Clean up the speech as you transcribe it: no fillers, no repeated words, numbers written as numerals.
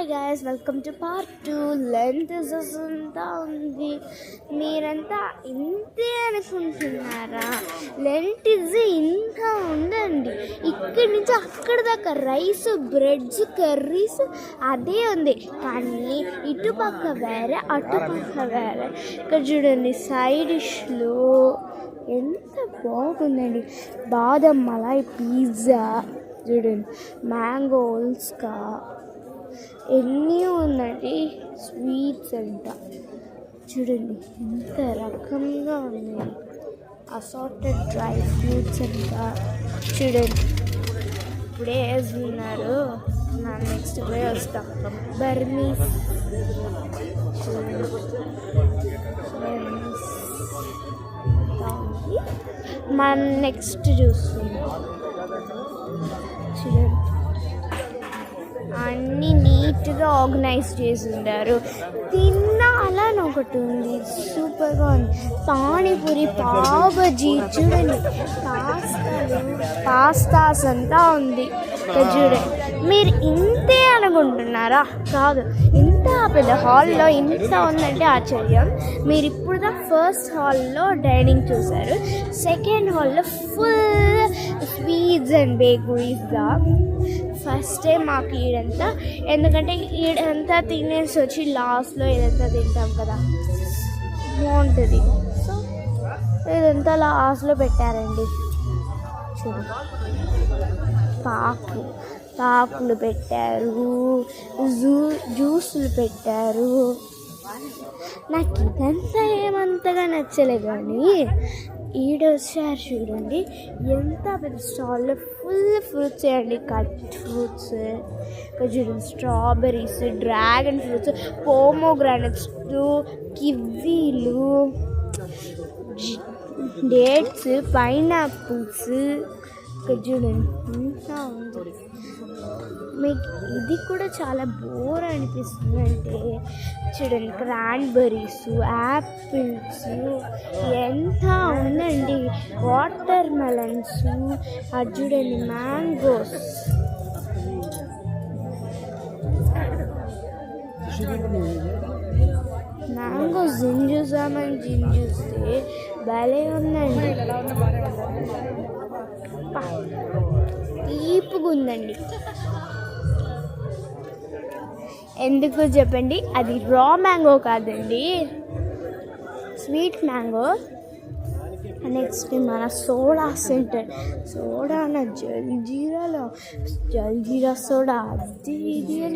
Hi guys, welcome to part 2. Length అంతా ఉంది. మీరంతా ఇంతే అనుకుంటున్నారా? లెంత్ ఇంకా ఉందండి. ఇక్కడి నుంచి అక్కడ దాకా రైస్, బ్రెడ్స్, కర్రీస్ అదే ఉంది. కానీ ఇటుపక్క వేరే, అటుపక్క వేరే. ఇక్కడ చూడండి సైడ్ డిష్లు ఎంత బాగుందండి. బాదం మలై పిజ్జా చూడండి, మ్యాంగో ఉల్స్కా ఎన్ని ఉందండి. స్వీట్స్ అంట చూడండి ఎంత రకంగా ఉన్నాయి. అసార్టెడ్ డ్రై ఫ్రూట్స్ అంట చూడండి. ఇప్పుడే వేస్తున్నారు, నా నెక్స్ట్ పోయి వస్తాం. బర్మీస్ మనం నెక్స్ట్ చూస్తున్నాం చూడండి. అన్నీ నీట్గా ఆర్గనైజ్ చేసి ఉంటారు. తినాలని ఒకటి ఉంది, సూపర్గా ఉంది. పానీపూరి, పావ్ బజీ చూడండి, పాస్తాస్ అంతా ఉంది చూడండి. మీరు ఇంతే అనుకుంటున్నారా? కాదు, ఇంత పెద్ద హాల్లో ఇంత ఉందంటే ఆశ్చర్యం. మీరు ఇప్పుడు ఫస్ట్ హాల్లో డైనింగ్ చూసారు, సెకండ్ హాల్లో ఫుల్ స్వీట్స్ అండ్ బేకరీస్గా. ఫస్ట్ టైం మాకు ఈడంతా, ఎందుకంటే ఈడంతా తినేసి వచ్చి లాస్ట్లో ఇదంతా తింటాం కదా, బాగుంటుంది. సో ఇదంతా లాస్ట్లో పెట్టారండి. చూడు, పాకులు పెట్టారు, జ్యూసులు పెట్టారు. నాకు ఇదంతా ఏమంతగా నచ్చలేదు. కానీ ఈడొచ్చారు చూడండి, ఎంత పెద్ద స్టాల్లో ఫుల్ ఫ్రూట్స్ అండి. కట్ ఫ్రూట్స్ చూడండి, స్ట్రాబెర్రీస్, డ్రాగన్ ఫ్రూట్స్, పోమోగ్రానట్స్, కివీలు, డేట్స్, పైనాపిల్స్ చూడండి ఇంకా ఉంది. మీకు ఇది కూడా చాలా బోర్ అనిపిస్తుంది అంటే చూడండి, క్రాన్బెర్రీస్, యాపిల్స్ ఎంత ఉందండి. వాటర్ మెలన్స్, అది చూడండి, మ్యాంగోస్. మ్యాంగో జింజూసామని జింజూస్తే భలే ఉందండి, తీపుగా ఉందండి. ఎందుకు చెప్పండి, అది రా మ్యాంగో కాదండి, స్వీట్ మ్యాంగో. నెక్స్ట్ మన soda centre, soda jaljeera soda, అది ఇది అని